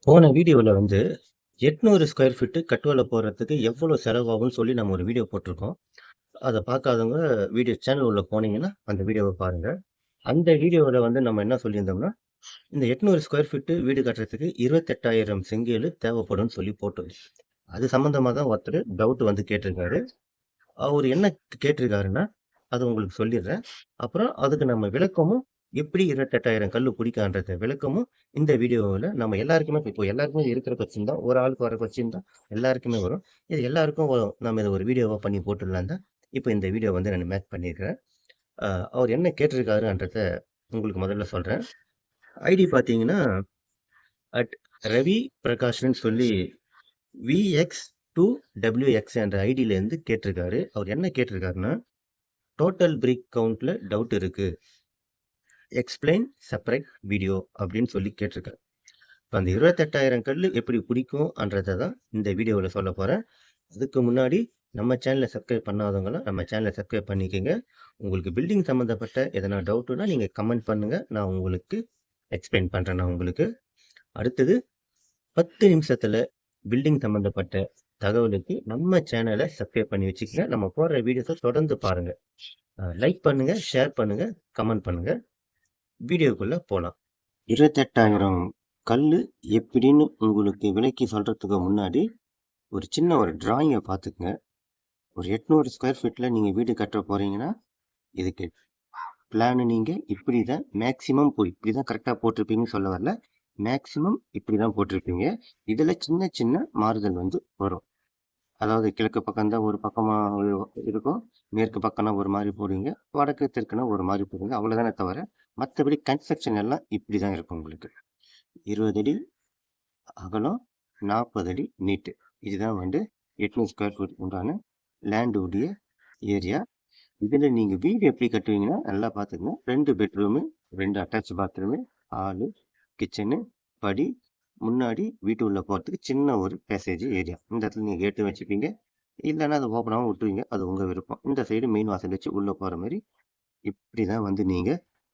போன வீடியோல வந்து 800 ஸ்கொயர் ஃபீட் கட்டு வேலை போடுறதுக்கு எவ்வளோ செலவாகும்னு சொல்லி நம்ம ஒரு வீடியோ போட்டிருக்கோம். அத பார்க்காதவங்க வீடியோ சேனல் உள்ள போனீங்கன்னா, அந்த வீடியோவ பாருங்க. அந்த வீடியோல வந்து நம்ம என்ன சொல்லியிருந்தோம்னா, இந்த 800 ஸ்கொயர் ஃபீட் வீடு கட்டுறதுக்கு 28,000 செங்கலு தேவைப்படும்னு சொல்லி போட்டோம். அது சம்மந்தமா தான் ஒருத்தரு டவுட் வந்து கேட்டிருக்காரு. அவரு என்ன கேட்டிருக்காருன்னா, அத உங்களுக்கு சொல்லிர்றேன். அப்புறம் அதுக்கு நம்ம விளக்கமும், எப்படி 28,000 கல்லு பிடிக்கான்றத விளக்கமும் இந்த வீடியோவுல நம்ம எல்லாருக்குமே இப்போ எல்லாருக்குமே இருக்கிற கொஸ்டின் தான். ஒரு ஆளுக்கு வர கொஸ்டின் தான் எல்லாருக்குமே வரும். இது எல்லாருக்கும் நம்ம இத ஒரு வீடியோவா பண்ணி போட்டுடலான்னு தான், இப்போ இந்த வீடியோ வந்து நான் மேக் பண்ணியிருக்கிறேன். அ அவர் என்ன கேட்டிருக்காருன்றத உங்களுக்கு முதல்ல சொல்றேன். ஐடி பார்த்தீங்கன்னா, @ரவி பிரகாஷ்ன்னு சொல்லி VX2WX என்ற ஐடியிலேருந்து கேட்டிருக்காரு. அவர் என்ன கேட்டிருக்காருன்னா, டோட்டல் பிரிக் கவுண்ட்ல டவுட் இருக்கு. எக்ஸ்பிளைன் செப்பரேட் வீடியோ அப்படின்னு சொல்லி கேட்டிருக்காரு. இப்ப அந்த 28,000 கல்லு எப்படி பிடிக்கும்ன்றத தான் இந்த வீடியோல சொல்லப் போறேன். அதுக்கு முன்னாடி நம்ம சேனலை சப்ஸ்கிரைப் பண்ணாதவங்கலாம் நம்ம சேனலை சப்ஸ்கிரைப் பண்ணிக்கங்க. உங்களுக்கு பில்டிங் சம்மந்தப்பட்ட எதனா டவுட்டுன்னா நீங்க கமெண்ட் பண்ணுங்க. நான் உங்களுக்கு எக்ஸ்பிளைன் பண்றேன் நான் உங்களுக்கு. அடுத்தது 10 நிமிஷத்துல பில்டிங் சம்மந்தப்பட்ட தகவலுக்கு நம்ம சேனலை சப்ஸ்கிரைப் பண்ணி வச்சுக்கங்க. நம்ம போடுற வீடியோஸை தொடர்ந்து பாருங்க. லைக் பண்ணுங்க, ஷேர் பண்ணுங்க, கமெண்ட் பண்ணுங்க. வீடியோக்குள்ள போலாம். 28,000 கல்லு எப்படின்னு உங்களுக்கு விளக்கி சொல்றதுக்கு முன்னாடி ஒரு சின்ன ஒரு டிராயிங்கை பார்த்துக்குங்க. ஒரு 800 ஸ்கொயர் ஃபீட்ல நீங்க வீடு கட்ட போறீங்கன்னா, இதுக்கு பிளான் நீங்க இப்படிதான் மேக்சிமம் இப்படிதான் கரெக்டா போட்டிருப்பீங்கன்னு சொல்ல வரல. மேக்சிமம் இப்படிதான் போட்டிருப்பீங்க. இதுல சின்ன சின்ன மாறுதல் வந்து வரும். அதாவது கிழக்கு பக்கம் தான் ஒரு பக்கமா இருக்கும். மேற்கு பக்கம்னா ஒரு மாதிரி போடுவீங்க. வடக்கு தெற்குனா ஒரு மாதிரி போடுவீங்க. அவ்வளவுதானே தவிர மற்றபடி கன்ஸ்ட்ரக்ஷன் எல்லாம் இப்படிதான் இருக்கும் உங்களுக்கு. 20 அடி அகலம், 40 அடி நீட்டு. இதுதான் வந்து 800 ஸ்கொயர் ஃபீட் உண்டான லேண்ட் உடைய ஏரியா. இதுல நீங்க வீடு எப்படி கட்டுவீங்கன்னா நல்லா பாத்துக்கங்க. 2 bedroom, 2 attach bathroom, hall, kitchen, படி, முன்னாடி வீட்டு உள்ள போறதுக்கு சின்ன ஒரு பேசேஜ் ஏரியா. இந்த இடத்துல நீங்க கேட்டு வச்சுப்பீங்க. இல்லைன்னா அதை ஓப்பனாகவும் விட்டுருவீங்க. அது உங்க விருப்பம். இந்த சைடு மெயின் வாசல் வச்சு உள்ள போற மாதிரி இப்படிதான் வந்து நீங்க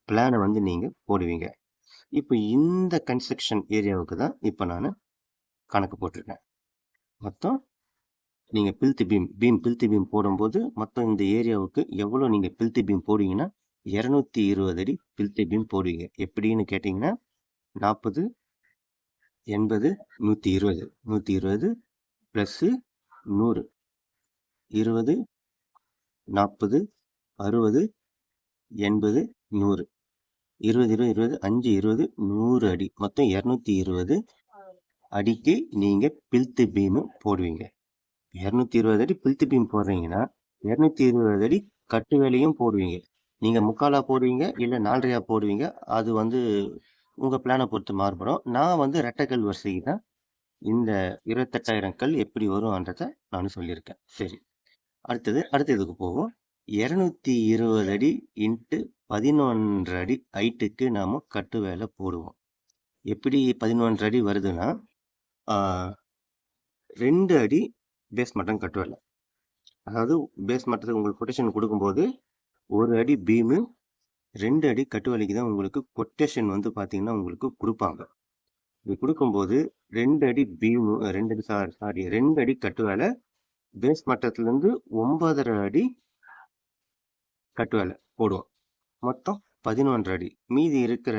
பிளானை வந்து நீங்க போடுவீங்க. இப்போ இந்த கன்ஸ்ட்ரக்ஷன் ஏரியாவுக்கு தான் இப்போ நான் கணக்கு போட்டிருக்கேன். மொத்தம் நீங்க பில்த் பீம் போடும்போது மொத்தம் இந்த ஏரியாவுக்கு எவ்வளவு நீங்க பில்த் பீம் போடுவீங்கன்னா 220 அடி பில்த் பீம் போடுவீங்க. எப்படின்னு கேட்டீங்கன்னா 40, 80, 120, 120 பிளஸ் 100, 20, 40, 60, 80, 100, 20, 20, 20, 5, 20, 100 அடி. மொத்தம் 220 அடிக்கு நீங்க பில்த் பீம் போடுவீங்க. 220 அடி பில்த் பீம் போடுறீங்கன்னா 220 அடி கட்டு வேலையும் போடுவீங்க. நீங்க முக்காலா போடுவீங்க இல்ல 4.5 போடுவீங்க. அது வந்து உங்க பிளானை பொறுத்து மாறுபடும். நான் வந்து ரெட்டைக்கல் வரிசைக்கு தான் இந்த 28,000 கல் எப்படி வரும்ன்றத நான் சொல்லியிருக்கேன். சரி, அடுத்த இதுக்கு போவோம். 220 அடி இன்ட்டு 11 அடி ஹைட்டுக்கு நாம கட்டு வேலை போடுவோம். எப்படி 11 அடி வருதுன்னா 2 அடி பேஸ் மட்டம் கட்டு வேலை. அதாவது பேஸ் மட்டத்துக்கு உங்களுக்கு கொட்டேஷன் கொடுக்கும்போது 1 அடி பீமு 2 அடி கட்டு வேலைக்கு தான் உங்களுக்கு கொட்டேஷன் வந்து பார்த்தீங்கன்னா உங்களுக்கு கொடுப்பாங்க. இது கொடுக்கும்போது 2 அடி பீமு 2 அடி சாரி 2 அடி கட்டு வேலை பேஸ் மட்டத்துலேருந்து 9.5 அடி கட்டு வேலை போடுவோம். மொத்தம் 11 அடி. மீதி இருக்கிற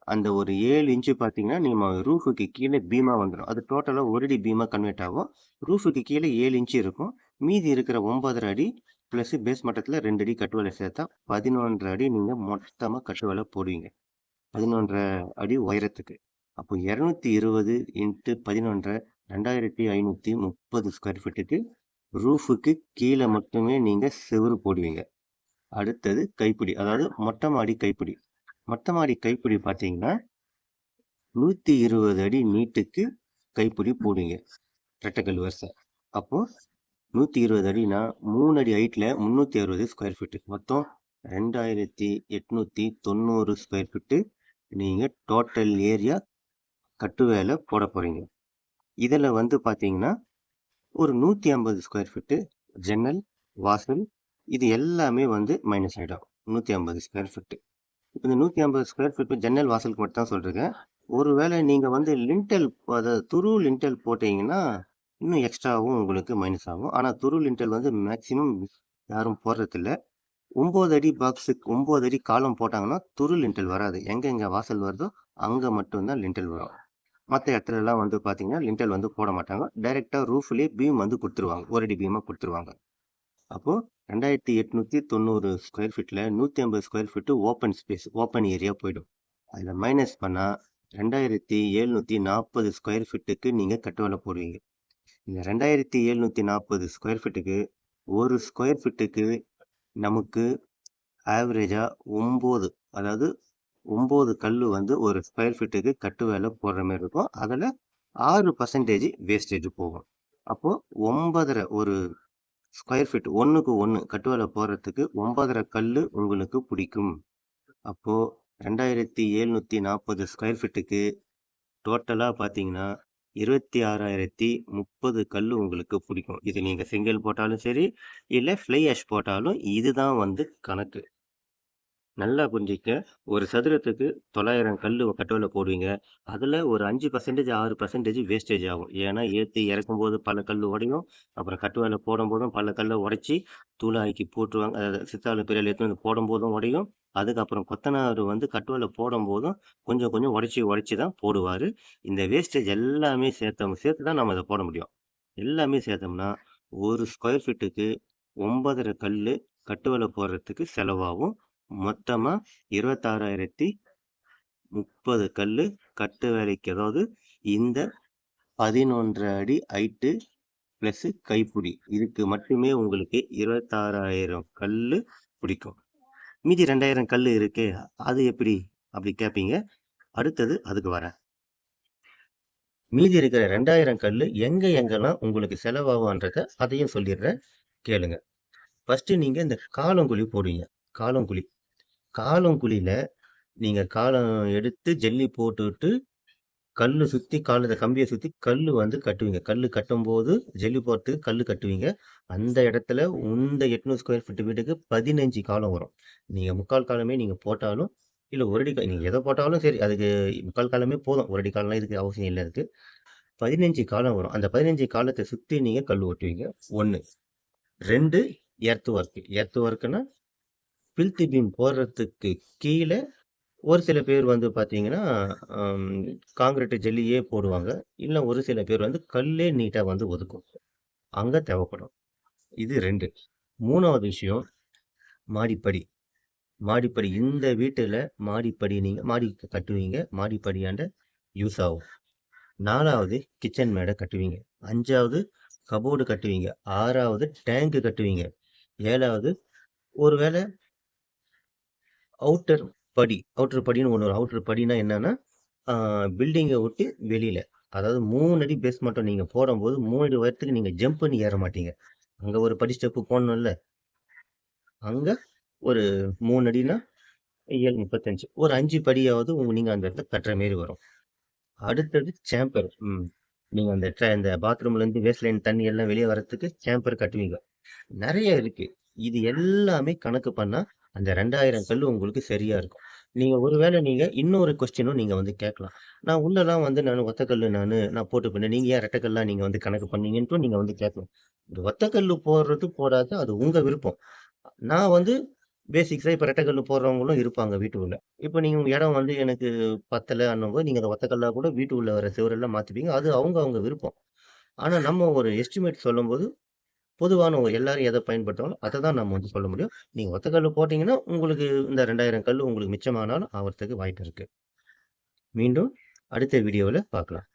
அந்த ஒரு 7 இன்ச்சு பார்த்தீங்கன்னா நம்ம ரூஃபுக்கு கீழே பீமா வந்துடும். அது டோட்டலாக 1 அடி பீமா கன்வெர்ட் ஆகும். ரூஃபுக்கு கீழே 7 இன்ச்சு இருக்கும். மீதி இருக்கிற 9.5 அடி ப்ளஸ் பேஸ் மட்டத்தில் 2 அடி கட்டு வேலை சேர்த்தா 11 அடி நீங்கள் மொத்தமாக கட்டு வேலை போடுவீங்க. 11 அடி உயரத்துக்கு. அப்போ 220 இன்ட்டு 11 2530 ஸ்கொயர் ஃபீட்டுக்கு ரூஃபுக்கு கீழே மட்டுமே நீங்கள் செவுரு போடுவீங்க. அடுத்தது கைப்பிடி, அதாவது மொட்டை மாடி கைப்பிடி. மொட்டை மாடி கைப்பிடி பார்த்தீங்கன்னா 120 அடி நீட்டுக்கு கைப்பிடி போடுவீங்க. ரெட்டைக்கல் வரிசை. அப்போ 120 அடினா 3 அடி ஹைட்ல 360 ஸ்கொயர் ஃபீட்டு. மொத்தம் 2890 ஸ்கொயர் ஃபீட்டு நீங்க டோட்டல் ஏரியா கட்டு வேலை போட போறீங்க. இதில் வந்து பார்த்தீங்கன்னா ஒரு 150 ஸ்கொயர் ஃபீட்டு ஜன்னல், வாசல் இது எல்லாமே வந்து மைனஸ் ஆகிடும். 150 ஸ்கொயர் ஃபீட்டு. இப்போ இந்த 150 ஸ்கொயர் ஃபீட் ஜன்னல் வாசலுக்கு மட்டும் தான் சொல்லிருக்கேன். ஒருவேளை நீங்க வந்து லிண்டல் அதாவது துரு லிண்டல் போட்டீங்கன்னா, இன்னும் எக்ஸ்ட்ராவும் உங்களுக்கு மைனஸ் ஆகும். ஆனா துரு லிண்டல் வந்து மேக்ஸிமம் யாரும் போடுறதில்ல. 9 அடி பாக்ஸுக்கு 9 அடி காலம் போட்டாங்கன்னா, துரு லிண்டல் வராது. எங்கெங்க வாசல் வருதோ, அங்க மட்டும் தான் லிண்டல் வரும். மத்த இடத்துலலாம் வந்து பார்த்தீங்கன்னா, லிண்டல் வந்து போட மாட்டாங்க. டைரக்ட்டா ரூஃப்லயே பீம் வந்து குடுத்துருவாங்க. 1 அடி பீமா குடுத்துருவாங்க. அப்போ 2890 ஸ்கொயர் ஃபீட்ல 150 square feet open space, open area போயிடும். அதில மைனஸ் பண்ணா 2740 ஸ்கொயர் ஃபீட்டுக்கு நீங்க கட்டு வேலை போடுவீங்க. இந்த 2740 ஸ்கொயர் ஃபீட்டுக்கு, ஒரு ஸ்கொயர் ஃபீட்டுக்கு நமக்கு ஆவரேஜா 9 அதாவது 9 கல்லு வந்து ஒரு ஸ்கொயர் ஃபீட்டுக்கு கட்டு வேலை போடுற மாரி இருக்கும். அதில 6% வேஸ்டேஜ் போகும். அப்போ 9 1/2 ஒரு ஸ்கொயர் ஃபீட் 1க்கு 1 கட்டு வேலை போடுறதுக்கு 9 கல்லு உங்களுக்கு பிடிக்கும். அப்போ 2740 ஸ்கொயர் ஃபீட்டுக்கு டோட்டலா பார்த்தீங்கன்னா, 26,030 கல்லு உங்களுக்கு பிடிக்கும். இது நீங்க செங்கல் போட்டாலும் சரி, இல்ல ஃப்ளை ஆஷ் போட்டாலும் இதுதான் வந்து கணக்கு. நல்லா புரிஞ்சுக்க. ஒரு சதுரத்துக்கு 900 கல்லு கட்டோல போடுவீங்க. அதுல ஒரு 5% 6% வேஸ்டேஜ் ஆகும். ஏன்னா, ஏத்தி இறக்கும்போது பல கல்லு உடையும். அப்புறம் கட்டுவேல போடும்போதும் பல கல்ல உடைச்சு தூளாக்கி போட்டுருவாங்க. சித்தாளு பெரியாளு எடுத்துட்டு வந்து போடும்போதும் உடையும். அதுக்கப்புறம் கொத்தனாரு வந்து கட்டுவேல போடும்போதும் கொஞ்சம் கொஞ்சம் உடைச்சு தான் போடுவாரு. இந்த வேஸ்டேஜ் எல்லாமே சேர்த்து தான் நம்ம இத போட முடியும். எல்லாமே சேர்த்தோம்னா, ஒரு ஸ்கொயர் ஃபீட்டுக்கு 9 1/2 கல்லு கட்டுவேல போடுறதுக்கு செலவாகும். மொத்தமா 26,030 கல்லு கட்டு வேலைக்கு அதாவது இந்த 11 அடி ஹைட்டு பிளஸ் கைப்பிடி இதுக்கு மட்டுமே உங்களுக்கு 26,000 கல்லு பிடிக்கும். மீதி 2,000 கல்லு இருக்கே அது எப்படி அப்படி கேட்பீங்க. அடுத்தது அதுக்கு வரேன். மீதி இருக்கிற 2,000 கல்லு எங்கெல்லாம் உங்களுக்கு செலவாகும்ன்றத அதையும் சொல்லிடுறேன் கேளுங்க. ஃபர்ஸ்ட் நீங்க இந்த காலங்குழி போடுவீங்க. காலங்குழியில நீங்க காலம் எடுத்து ஜல்லி போட்டுட்டு கல்லு சுத்தி கம்பியை சுத்தி கல்லு வந்து கட்டுவீங்க. கல்லு கட்டும்போது ஜல்லி போடுறதுக்கு கல்லு கட்டுவீங்க. அந்த இடத்துல இந்த 800 ஸ்கொயர் ஃபீட் வீட்டுக்கு 15 காலம் வரும். நீங்க 3/4 காலமே நீங்க போட்டாலும் இல்ல 1 அடி நீங்க எதை போட்டாலும் சரி அதுக்கு 3/4 காலமே போதும். 1 அடி காலம்லாம் இதுக்கு அவசியம் இல்ல அதுக்கு. 15 காலம் வரும். அந்த 15 காலத்தை சுத்தி நீங்க கல்லு ஒட்டுவீங்க. 1 2 எர்த் ஒர்க். எர்த் ஒர்க்னா பில்ட் பீம் போடுறதுக்கு கீழ ஒரு சில பேர் வந்து பார்த்தீங்கன்னா, கான்கிரீட் ஜல்லியே போடுவாங்க. இல்ல ஒரு சில பேர் வந்து கல்லே நீட்டா வந்து ஒதுக்கும். அங்க தேவைப்படும். இது 2. 3வது விஷயம் மாடிப்படி. மாடிப்படி இந்த வீட்டுல மாடிப்படி நீங்க மாடி கட்டுவீங்க. மாடிப்படியாண்ட யூஸ் ஆகும். 4வது கிச்சன் மேட கட்டுவீங்க. 5வது கபோர்டு கட்டுவீங்க. 6வது டேங்க் கட்டுவீங்க. 7வது ஒருவேள அவுட்டர் படின்னு ஒண்ணு வரும். அவுட்டர் படின்னா என்னன்னா, பில்டிங்க விட்டு வெளியில. அதாவது 3 அடி பேஸ்மெண்ட்ட நீங்க போடும்போது 3 அடி உயரத்துக்கு நீங்க ஜம்ப் பண்ணி ஏற மாட்டீங்க. அங்க ஒரு படி ஸ்டெப் போடணும்ல. அங்க ஒரு 3 அடின்னா 7 35 ஒரு 5 படியாவது நீங்க அந்த இடத்துல கட்டுற மாரி வரும். அடுத்தது சேம்பர். நீங்க இந்த பாத்ரூம்ல இருந்து வேஸ்ட் லைன் தண்ணி எல்லாம் வெளிய வரதுக்கு சேம்பர் கட்டுவீங்க. நெறைய இருக்கு. இது எல்லாமே கணக்கு பண்ணா அந்த 2,000 கல்லு உங்களுக்கு சரியா இருக்கும். நீங்க ஒருவேளை இன்னொரு கொஸ்டினும் நீங்க வந்து கேட்கலாம். நான் உள்ளலாம் வந்து ஒத்தக்கல்லு நான் போட்டுப்பேனே. நீங்க ஏன் ரெட்டைக்கல்லா நீங்க வந்து கணக்கு பண்ணீங்கன்ட்டும் நீங்க வந்து கேட்கலாம். இந்த ஒத்தக்கல்லு போடுறது போடாதது அது உங்க விருப்பம். நான் வந்து பேசிக்ஸா இப்ப ரெட்டைக்கல்லு போடுறவங்களும் இருப்பாங்க வீட்டுக்குள்ள. இப்ப நீங்க உங்க இடம் வந்து எனக்கு பத்தலன்னும்போது நீங்க அத ஒத்தக்கல்லா கூட வீட்டுக்குள்ள வர செவுரெல்லாம் மாத்துவீங்க. அது அவங்க விருப்பம். ஆனா நம்ம ஒரு எஸ்டிமேட் சொல்லும்போது பொதுவான எல்லாரும் எத பயன்படுத்துறாங்களோ, அத தான் நம்ம வந்து சொல்ல முடியும். நீங்க ஒத்த கல்லு போட்டீங்கன்னா, உங்களுக்கு இந்த 2,000 கல்லு உங்களுக்கு மிச்சமானாலும் ஆவறதுக்கு வாய்ப்பு இருக்கு. மீண்டும் அடுத்த வீடியோவுல பார்க்கலாம்.